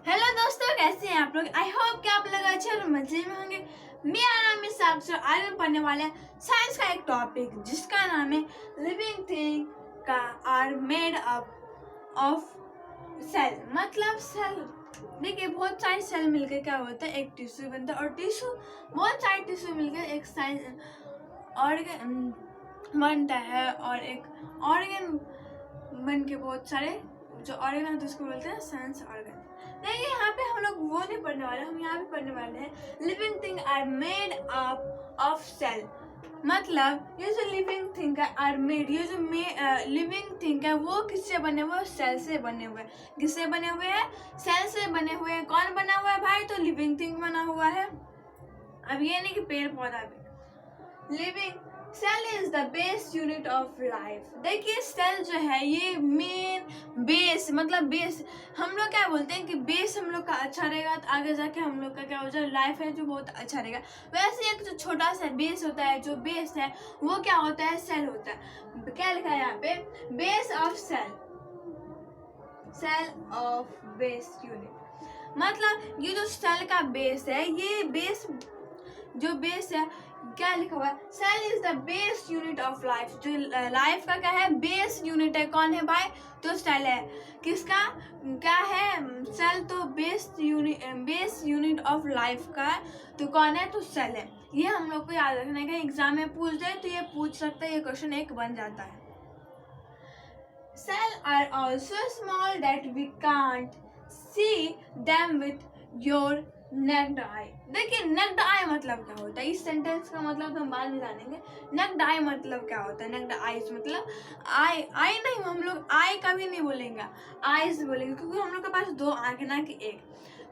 Hello दोस्तों, कैसे हैं आप लोग। आई होप कि आप लोग अच्छे और मजे में होंगे। मेरा नाम है साक्षर। आज हम पढ़ने वाले हैं साइंस का एक टॉपिक जिसका नाम है लिविंग थिंग का are made up of cell. मतलब सेल, देखिए बहुत सारे सेल मिलकर क्या होता है, एक टिश्यू बनता है। और टिश्यू, बहुत सारे टिश्यू मिलकर एक साइंस ऑर्गन बनता है। और एक ऑर्गन बन के बहुत सारे जो ऑर्गन होते हैं उसको बोलते हैं सेंस ऑर्गन। देखिए यहाँ पे हम लोग वो नहीं पढ़ने वाले, हम यहाँ पे पढ़ने वाले हैं living thing are made up of cell. मतलब ये जो लिविंग थिंग है आर मेड, ये जो लिविंग थिंग है वो किससे बने हुए हैं? सेल से बने हुए हैं। किससे बने हुए हैं? सेल से बने हुए हैं। कौन बना हुआ है भाई? तो लिविंग थिंग बना हुआ है। अब ये नहीं कि पेड़ पौधा भी। Living cell is the base unit of life. देखिए सेल जो है ये मेन बेस, मतलब बेस हम लोग क्या बोलते हैं कि बेस हम लोग का अच्छा रहेगा तो आगे जाके हम लोग का क्या हो जाए, लाइफ है जो बहुत अच्छा रहेगा। वैसे एक जो छोटा सा बेस होता है, जो बेस है वो क्या होता है? सेल होता है। क्या लिखा है यहाँ पे? Base of cell, cell of base unit. मतलब ये जो सेल का बेस है, ये बेस जो बेस है, क्या लिखा हुआ है? Cell is the base unit of life. जो लाइफ का क्या है? बेस यूनिट है। कौन है भाई? तो सेल है। किसका क्या है? सेल तो बेस यूनिट ऑफ लाइफ का है। तो कौन है? तो सेल है। ये हम लोग को याद रखना है। एग्जाम में पूछ दे तो ये पूछ सकता है, ये क्वेश्चन एक बन जाता है। Cells are also small that we can't see them with your naked eye। देखिए naked eye मतलब क्या होता है? इस सेंटेंस का मतलब तो हम बाद में जानेंगे। naked eye मतलब क्या होता है? naked eyes मतलब आई नहीं, हम लोग आई कभी नहीं बोलेंगे, आईज बोलेंगे, क्योंकि हम लोग के पास दो आंख है ना कि एक।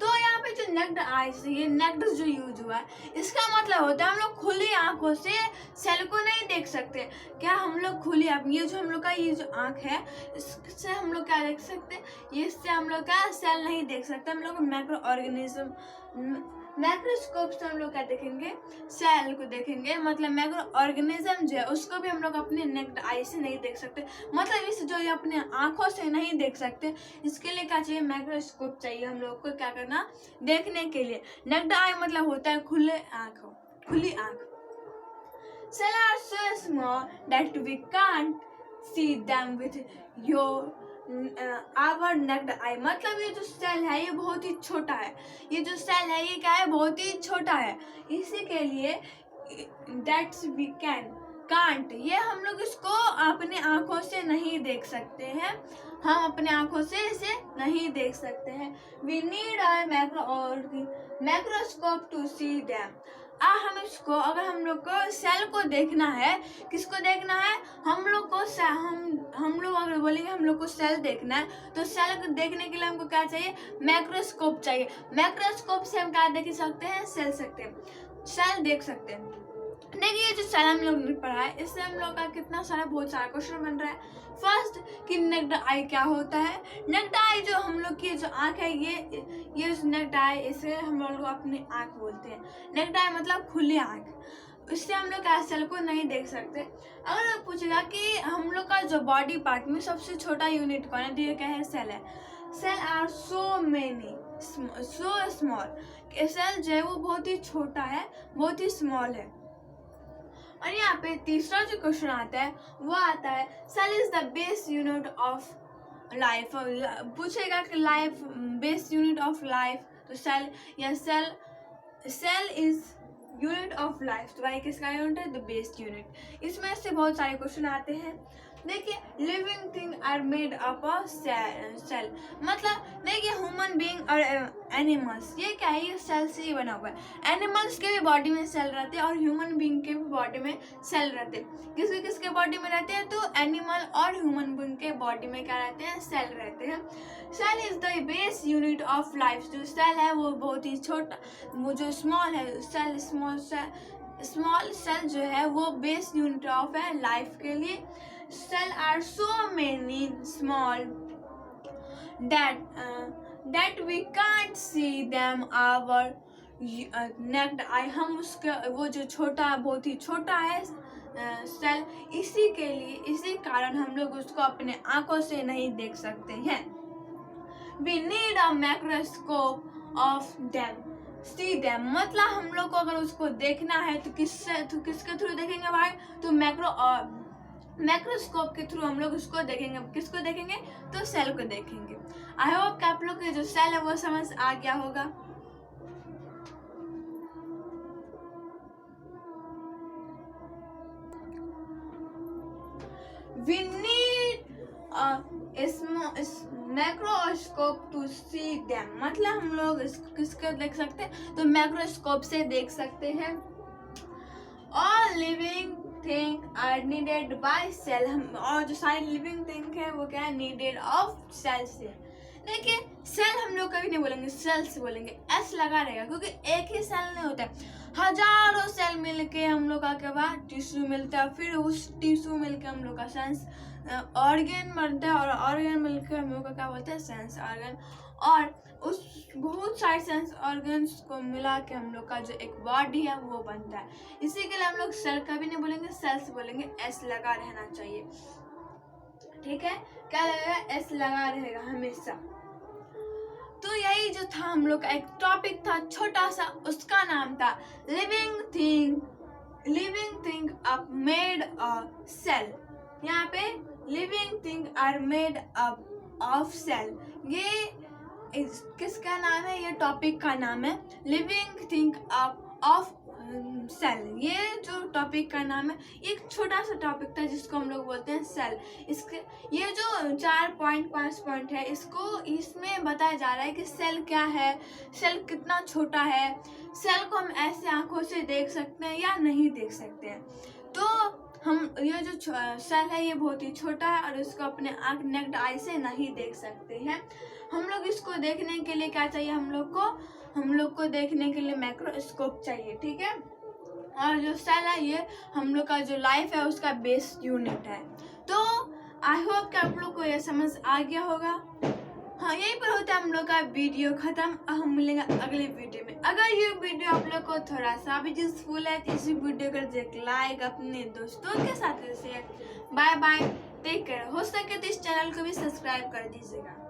तो यहाँ पे जो नेक्ड आईज, ये नेक्ड जो यूज हुआ है, इसका मतलब होता है हम लोग खुली आंखों से सेल को नहीं देख सकते। क्या हम लोग खुली आंख, ये जो हम लोग का ये जो आंख है, इससे हम लोग क्या देख सकते? इससे हम लोग का सेल नहीं देख सकते। हम लोग माइक्रो ऑर्गेनिज्म, माइक्रोस्कोप से हम लोग क्या देखेंगे? सेल को देखेंगे। मतलब माइक्रो ऑर्गेनिज्म जो है उसको भी हम लोग अपने नेक्ड आई से नहीं देख सकते। मतलब इस जो ये अपने आंखों से नहीं देख सकते, इसके लिए क्या चाहिए? माइक्रोस्कोप चाहिए हम लोग को क्या करना? देखने के लिए। नेक्ड आई मतलब होता है खुले आंखों, खुली आंख। Cells are so small that we can't see them with our naked eye। मतलब ये जो सेल है ये बहुत ही छोटा है। ये जो सेल है ये क्या है? बहुत ही छोटा है। इसी के लिए that's we can't, ये हम लोग इसको अपने आंखों से नहीं देख सकते हैं। हम अपने आंखों से इसे नहीं देख सकते हैं। We need a microscope to see them। हम इसको, अगर हम लोग को सेल को देखना है, किसको देखना है? हम लोग को हम लोग अगर बोलेंगे हम लोग को सेल देखना है, तो सेल को देखने के लिए हमको क्या चाहिए? मैक्रोस्कोप चाहिए। मैक्रोस्कोप से हम क्या देख सकते हैं? सेल देख सकते हैं। देखिए जो सेल हम लोग ने पढ़ा है, इससे हम लोग का कितना सारा बहुत सारा क्वेश्चन बन रहा है। फर्स्ट कि नेक्ड आई क्या होता है? नेक्ड आई जो हम लोग की जो आंख है, ये नेक्ड आई, इसे हम लोग अपनी आंख बोलते हैं। नेक्ड आई मतलब खुली आंख। इससे हम लोग क्या सेल को नहीं देख सकते। अगर आप पूछेगा कि हम लोग का जो बॉडी पार्ट में सबसे छोटा यूनिट कौन है, तो ये क्या है? सेल है। Cell are so many so small. Cell जो है वो बहुत ही छोटा है, बहुत ही स्मॉल है। और यहाँ पे तीसरा जो क्वेश्चन आता है वो आता है cell is the base unit of life. पूछेगा कि life, base unit of life, तो सेल या cell is unit of life. तो भाई किसका यूनिट है? The base unit. इसमें से बहुत सारे क्वेश्चन आते हैं। देखिए living thing are made up of cell. मतलब देखिए ह्यूमन बीइंग और एनिमल्स, ये क्या है? ये सेल से ही बना हुआ है। एनिमल्स के भी बॉडी में सेल रहते हैं और ह्यूमन बीइंग के भी बॉडी में सेल रहते हैं। किसके बॉडी में रहते हैं? तो एनिमल और ह्यूमन बीइंग के बॉडी में क्या रहते हैं? सेल रहते हैं। Cell is the base unit of life. जो सेल है वो बहुत ही छोटा, वो जो स्मॉल है सेल, स्मॉल सेल जो है वो बेस यूनिट ऑफ है लाइफ के लिए। Cells are so many small that we can't see them our naked eye। हम उसका वो जो छोटा, बहुत ही छोटा है सेल, इसी कारण हम लोग उसको अपने आंखों से नहीं देख सकते हैं। We need a microscope of them, see them. मतलब हम लोग को अगर उसको देखना है तो किसके थ्रू देखेंगे भाई? तो माइक्रोस्कोप के थ्रू हम लोग उसको देखेंगे। किसको देखेंगे? तो सेल को देखेंगे। आई होप कि आप लोग के जो सेल है वो समझ आ गया होगा। We need a microscope to see them. मतलब हम लोग किसको देख सकते हैं? तो माइक्रोस्कोप से देख सकते हैं। All living things are needed by cell। हम और जो सारी लिविंग थिंग है वो क्या है? नीडेड ऑफ सेल से। देखिए सेल हम लोग कभी नहीं बोलेंगे, सेल्स बोलेंगे, एस लगा रहेगा, क्योंकि एक ही सेल नहीं होता है, हजारों सेल मिलके हम लोग का क्या बाद टिश्यू मिलता है। फिर उस टिश्यू मिलके हम लोग का सेंस ऑर्गन बनता है, और ऑर्गन मिलकर हम लोग का क्या बोलते हैं? Sense organ. और उस बहुत सारे सेंस ऑर्गन्स को मिला के हम लोग का जो एक बॉडी है वो बनता है। इसी के लिए हम लोग सेल कभी नहीं बोलेंगे, सेल्स बोलेंगे, एस लगा रहना चाहिए। ठीक है, क्या लगेगा? एस लगा रहेगा हमेशा। तो यही जो था हम लोग का एक टॉपिक था छोटा सा, उसका नाम था living thing up made a cell. यहाँ पे living thing are made up of cell, ये किसका नाम है? ये टॉपिक का नाम है living thing up of cell. ये जो टॉपिक का नाम है, एक छोटा सा टॉपिक था जिसको हम लोग बोलते हैं सेल। इसके ये जो 4.5 पॉइंट है, इसमें बताया जा रहा है कि सेल क्या है, सेल कितना छोटा है, सेल को हम ऐसे आंखों से देख सकते हैं या नहीं देख सकते हैं। तो हम ये जो सेल है ये बहुत ही छोटा है और इसको अपने आँख नेक्ड आई से नहीं देख सकते हैं। हम लोग इसको देखने के लिए क्या चाहिए? हम लोग को देखने के लिए माइक्रोस्कोप चाहिए। ठीक है, और जो सेल है ये हम लोग का जो लाइफ है उसका बेस यूनिट है। तो आई होप कि आप लोग को ये समझ आ गया होगा। हाँ, यहीं पर होता है हम लोग का वीडियो खत्म। हम मिलेंगे अगले वीडियो में। अगर ये वीडियो आप लोग को थोड़ा सा भी यूजफुल है तो इसी वीडियो को एक लाइक, अपने दोस्तों के साथ share. Bye bye, take care. हो सके तो इस चैनल को भी सब्सक्राइब कर दीजिएगा।